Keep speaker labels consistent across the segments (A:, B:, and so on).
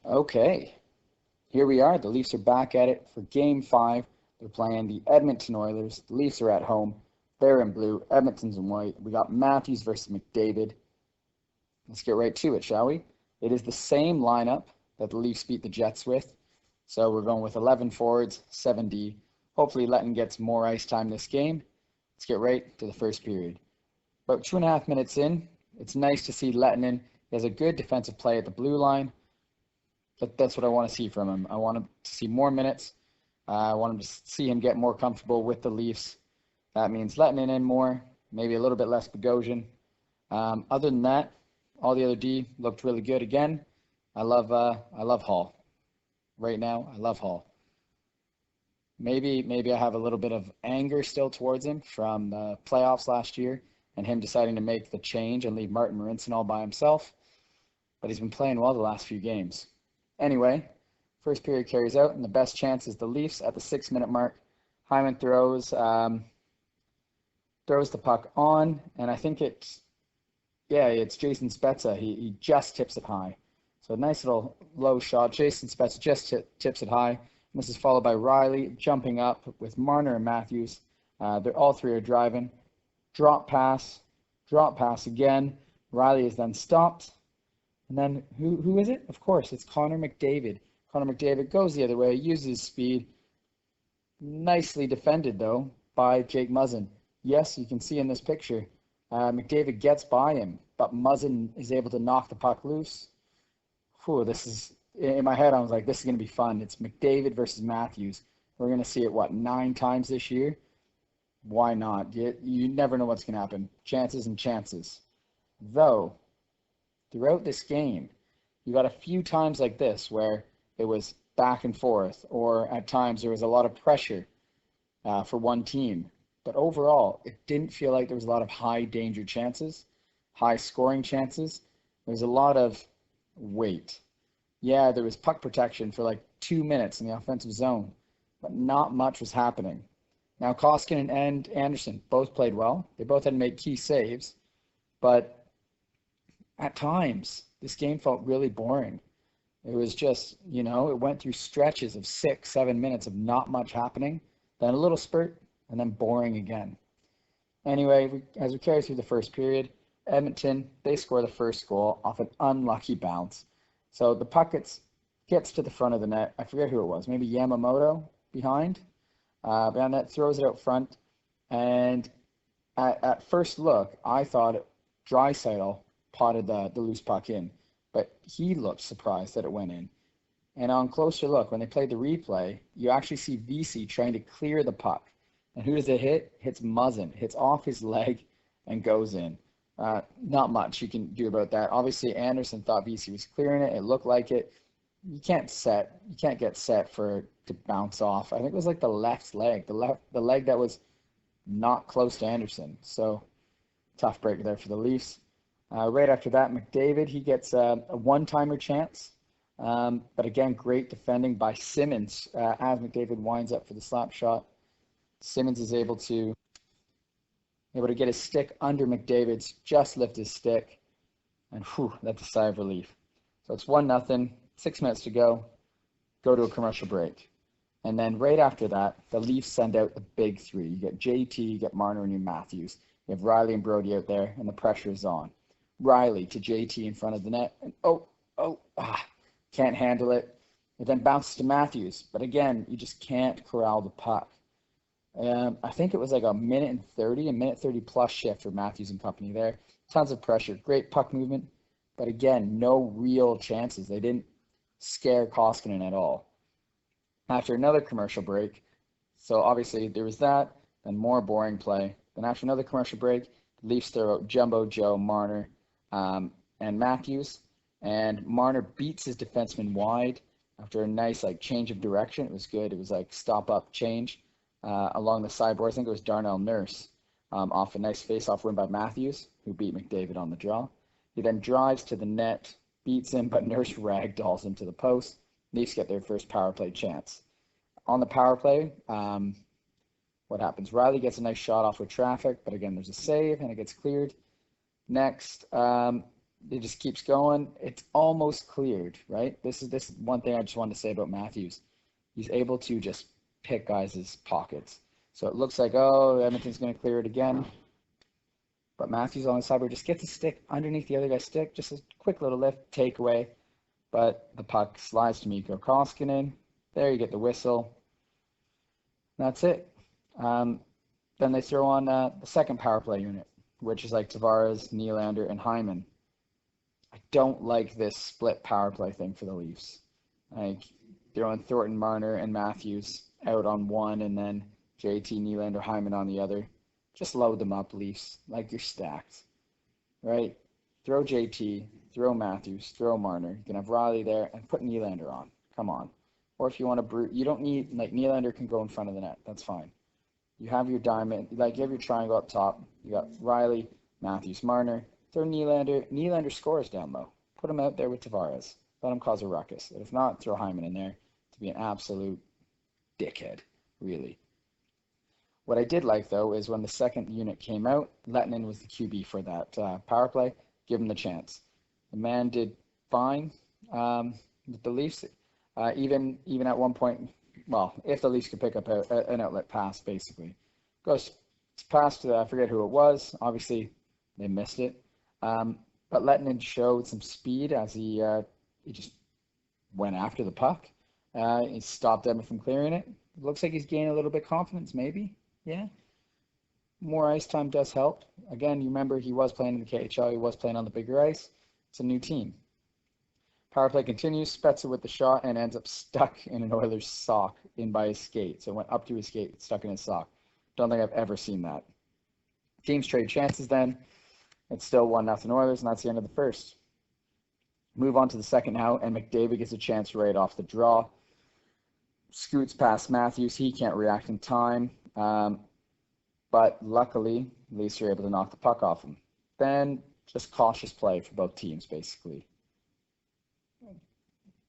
A: Okay, here we are. The Leafs are back at it for Game 5. They're playing the Edmonton Oilers. The Leafs are at home. They're in blue. Edmonton's in white. We got Matthews versus McDavid. Let's get right to it, shall we? It is the same lineup that the Leafs beat the Jets with. So we're going with 11 forwards, 7D. Hopefully Letton gets more ice time this game. Let's get right to the first period. About 2.5 minutes in, it's nice to see Letton in. He has a good defensive play at the blue line. That's what I want to see from him. I want him to see more minutes. I want him to see him get more comfortable with the Leafs. That means letting it in more, maybe a little bit less Bogosian. Other than that, all the other D looked really good again. I love Hall. Right now, I love Hall. Maybe I have a little bit of anger still towards him from the playoffs last year and him deciding to make the change and leave Martin Marincin all by himself. But he's been playing well the last few games. Anyway, first period carries out, and the best chance is the Leafs at the 6-minute mark. Hyman throws the puck on, and I think it's Jason Spezza. He just tips it high. So a nice little low shot. Jason Spezza just tips it high. And this is followed by Riley jumping up with Marner and Matthews. They're all three are driving. Drop pass again. Riley is then stopped. And then who is it? Of course, it's Connor McDavid. Connor McDavid goes the other way, uses his speed. Nicely defended, though, by Jake Muzzin. Yes, you can see in this picture, McDavid gets by him, but Muzzin is able to knock the puck loose. Whew, this is, in my head, I was like, this is going to be fun. It's McDavid versus Matthews. We're going to see it, 9 times this year? Why not? You never know what's going to happen. Chances and chances. Though, throughout this game, you got a few times like this where it was back and forth, or at times there was a lot of pressure for one team. But overall, it didn't feel like there was a lot of high danger chances, high scoring chances. There was a lot of wait. Yeah, there was puck protection for like 2 minutes in the offensive zone, but not much was happening. Now, Koskinen and Anderson both played well. They both had to make key saves, but at times, this game felt really boring. It was just, it went through stretches of 6-7 minutes of not much happening, then a little spurt, and then boring again. Anyway, as we carry through the first period, Edmonton, they score the first goal off an unlucky bounce. So the puck gets to the front of the net. I forget who it was, maybe Yamamoto behind net, throws it out front. And at first look, I thought Draisaitl potted the loose puck in, but he looked surprised that it went in. And on closer look, when they played the replay, you actually see VC trying to clear the puck. And who does it hit? Hits Muzzin, hits off his leg and goes in. Not much you can do about that. Obviously, Anderson thought VC was clearing it. It looked like it. You can't get set for to bounce off. I think it was like the left leg, the leg that was not close to Anderson. So tough break there for the Leafs. Right after that, McDavid, he gets a one-timer chance. But again, great defending by Simmons as McDavid winds up for the slap shot. Simmons is able to get his stick under McDavid's, just lift his stick, and that's a sigh of relief. So it's 1-0, 6 minutes to go to a commercial break. And then right after that, the Leafs send out the big three. You get JT, you get Marner, and you Matthews. You have Riley and Brody out there, and the pressure is on. Riley to JT in front of the net, and can't handle it. It then bounces to Matthews, but again, you just can't corral the puck. I think it was like a minute 30 plus shift for Matthews and company there. Tons of pressure, great puck movement, but again, no real chances. They didn't scare Koskinen at all. After another commercial break, so obviously there was that, then more boring play. Then after another commercial break, the Leafs throw out Jumbo Joe, Marner, and Matthews, and Marner beats his defenseman wide after a nice change of direction. It was good. It was like stop up change along the sideboard. I think it was Darnell Nurse off a nice face-off win by Matthews, who beat McDavid on the draw. He then drives to the net, beats him, but Nurse ragdolls him to the post. Leafs get their first power play chance. On the power play, what happens? Riley gets a nice shot off with traffic, but again, there's a save and it gets cleared. Next, It just keeps going. It's almost cleared, right? This is one thing I just wanted to say about Matthews. He's able to just pick guys' pockets. So it looks like, oh, Edmonton's going to clear it again. But Matthews on the side where just gets a stick underneath the other guy's stick, just a quick little lift, takeaway. But the puck slides to Mikko Koskinen. There you get the whistle. That's it. Then they throw on the second power play unit, which is like Tavares, Nylander, and Hyman. I don't like this split power play thing for the Leafs. Like throwing Thornton, Marner, and Matthews out on one, and then JT, Nylander, Hyman on the other. Just load them up, Leafs. Like you're stacked, right? Throw JT, throw Matthews, throw Marner. You can have Riley there, and put Nylander on. Come on. Or if you want to you don't need, like Nylander can go in front of the net. That's fine. You have your diamond, like you have your triangle up top. You got Riley, Matthews, Marner. Throw Nylander. Nylander scores down low. Put him out there with Tavares. Let him cause a ruckus. If not, throw Hyman in there to be an absolute dickhead, really. What I did like, though, is when the second unit came out, Lettinen was the QB for that power play. Give him the chance. The man did fine with the Leafs. Even at one point, well, if the Leafs could pick up an outlet pass, basically. Goes past, I forget who it was. Obviously, they missed it. But Lettinen showed some speed as he just went after the puck. He stopped Edmonton from clearing it. Looks like he's gaining a little bit of confidence, maybe. Yeah. More ice time does help. Again, you remember he was playing in the KHL. He was playing on the bigger ice. It's a new team. Power play continues. Spezza with the shot and ends up stuck in an Oilers sock in by his skate. So it went up to his skate, stuck in his sock. Don't think I've ever seen that. Teams trade chances then. It's still 1-0 Oilers, and that's the end of the first. Move on to the second now, and McDavid gets a chance right off the draw. Scoots past Matthews. He can't react in time. But luckily, Leafs are able to knock the puck off him. Then just cautious play for both teams, basically.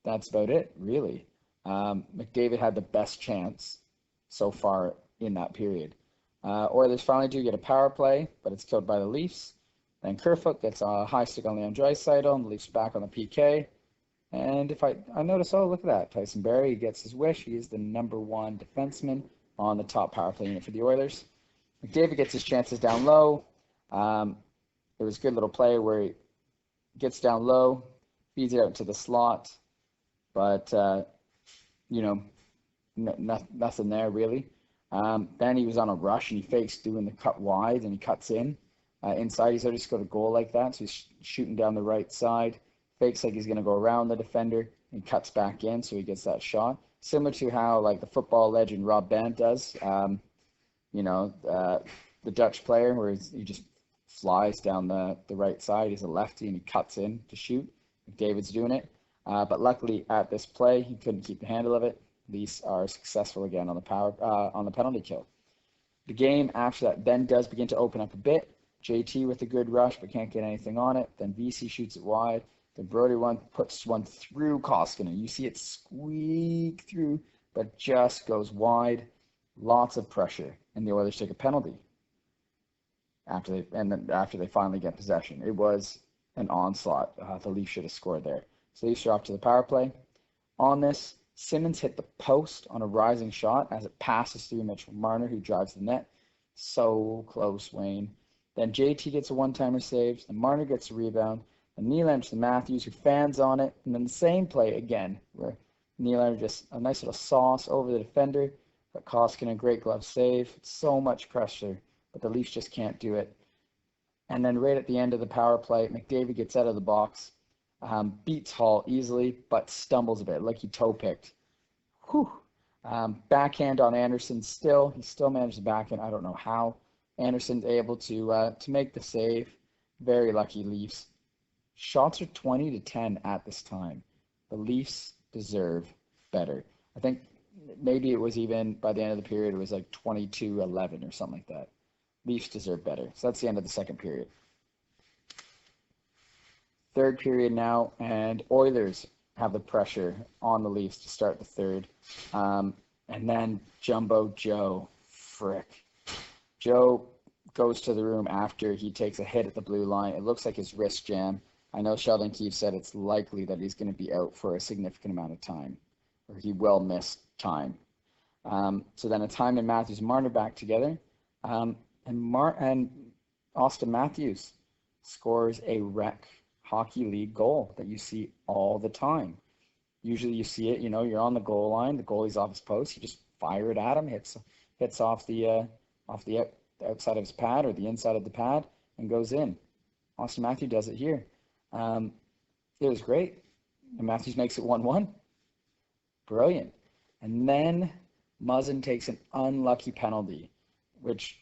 A: That's about it, really. McDavid had the best chance so far in that period. Oilers finally do get a power play, but it's killed by the Leafs. Then Kerfoot gets a high stick on Leon Draisaitl, and the Leafs back on the PK. And if I notice, oh, look at that. Tyson Barrie gets his wish. He is the #1 defenseman on the top power play unit for the Oilers. McDavid gets his chances down low. It was a good little play where he gets down low, feeds it out into the slot, but, nothing there really. Then he was on a rush and he fakes doing the cut wide and he cuts in. Inside, he's already scored a goal like that, so he's shooting down the right side, fakes like he's going to go around the defender and cuts back in, so he gets that shot. Similar to how like the football legend Rob Band does, the Dutch player where he just flies down the right side. He's a lefty and he cuts in to shoot. McDavid's doing it. But luckily at this play, he couldn't keep the handle of it. Leafs are successful again on the penalty kill. The game after that then does begin to open up a bit. JT with a good rush, but can't get anything on it. Then VC shoots it wide. Then Brody puts one through Koskinen. You see it squeak through, but just goes wide. Lots of pressure, and the Oilers take a penalty after they finally get possession. It was an onslaught. The Leafs should have scored there. So Leafs are off to the power play. On this, Simmons hit the post on a rising shot as it passes through Mitchell Marner, who drives the net. So close, Wayne. Then JT gets a one-timer save. Then Marner gets a rebound. And Nylander to Matthews, who fans on it. And then the same play again, where Nylander just a nice little sauce over the defender. But Koskinen, a great glove save. So much pressure, but the Leafs just can't do it. And then right at the end of the power play, McDavid gets out of the box, beats Hall easily, but stumbles a bit, like he toe-picked. Whew. Backhand on Anderson he still managed the backhand. I don't know how. Anderson's able to make the save. Very lucky Leafs. Shots are 20-10 at this time. The Leafs deserve better. I think maybe it was even by the end of the period, it was like 22-11 or something like that. Leafs deserve better. So that's the end of the second period. Third period now, and Oilers have the pressure on the Leafs to start the third. And then Jumbo Joe, Joe goes to the room after he takes a hit at the blue line. It looks like his wrist jam. I know Sheldon Keefe said it's likely that he's going to be out for a significant amount of time, or he will miss time. So then it's Hyman, Matthews, and Marner back together. Um, and Austin Matthews scores a rec hockey league goal that you see all the time. Usually you see it, you're on the goal line, the goalie's off his post, you just fire it at him, hits off the outside of his pad or the inside of the pad and goes in. Austin Matthews does it here. It was great. And Matthews makes it 1-1. Brilliant. And then Muzzin takes an unlucky penalty, which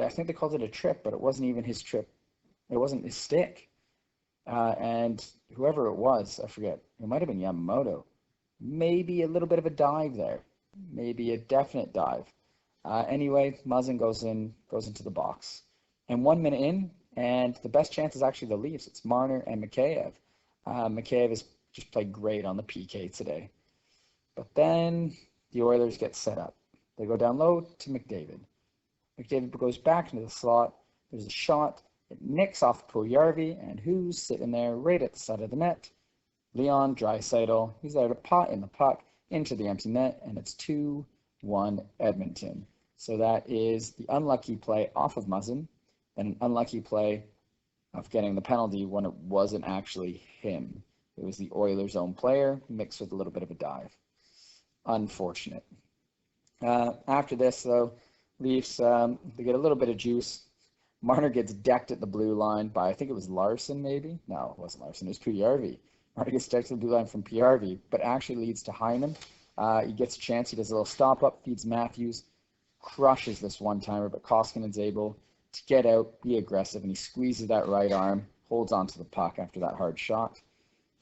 A: I think they called it a trip, but it wasn't even his trip. It wasn't his stick. And whoever it was, I forget, it might have been Yamamoto. Maybe a little bit of a dive there. Maybe a definite dive. Anyway, Muzzin goes into the box. And 1 minute in, and the best chance is actually the Leafs. It's Marner and Mikheyev. Mikheyev has just played great on the PK today. But then the Oilers get set up. They go down low to McDavid. McDavid goes back into the slot. There's a shot. It nicks off Puljujarvi, and who's sitting there right at the side of the net? Leon Draisaitl. He's there to pot in the puck into the empty net, and it's 2-1 Edmonton. So that is the unlucky play off of Muzzin, and an unlucky play of getting the penalty when it wasn't actually him. It was the Oilers' own player mixed with a little bit of a dive. Unfortunate. After this, though, Leafs, they get a little bit of juice. Marner gets decked at the blue line by, I think it was Larson, maybe? No, it wasn't Larson. It was Puljujarvi. Marner gets decked at the blue line from Puljujarvi, but actually leads to Hyman. He gets a chance. He does a little stop-up, feeds Matthews, crushes this one-timer, but Koskinen's able to get out, be aggressive, and he squeezes that right arm, holds onto the puck after that hard shot.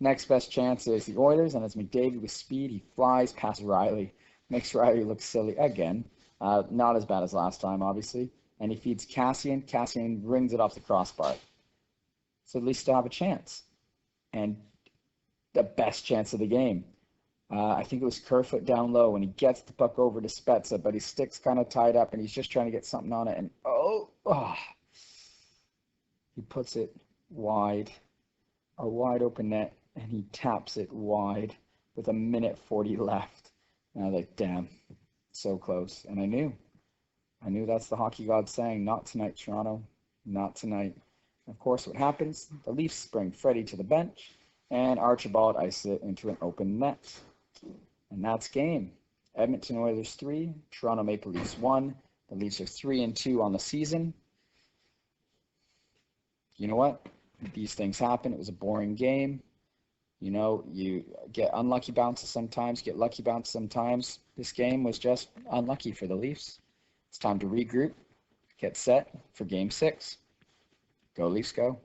A: Next best chance is the Oilers, and it's McDavid with speed. He flies past Riley, makes Riley look silly again. Not as bad as last time, obviously. And he feeds Cassian. Cassian rings it off the crossbar. So at least still have a chance. And the best chance of the game. I think it was Kerfoot down low when he gets the puck over to Spezza, but his stick's kind of tied up and he's just trying to get something on it. And he puts it wide, a wide open net, and he taps it wide with 1:40 left. And I was like, damn, so close. And I knew that's the hockey god saying, not tonight, Toronto, not tonight. And of course, what happens? The Leafs bring Freddie to the bench, and Archibald ices it into an open net. And that's game. Edmonton Oilers 3, Toronto Maple Leafs 1. The Leafs are 3-2 on the season. You know what? These things happen. It was a boring game. You get unlucky bounces sometimes, get lucky bounces sometimes. This game was just unlucky for the Leafs. It's time to regroup, get set for Game 6. Go Leafs, go.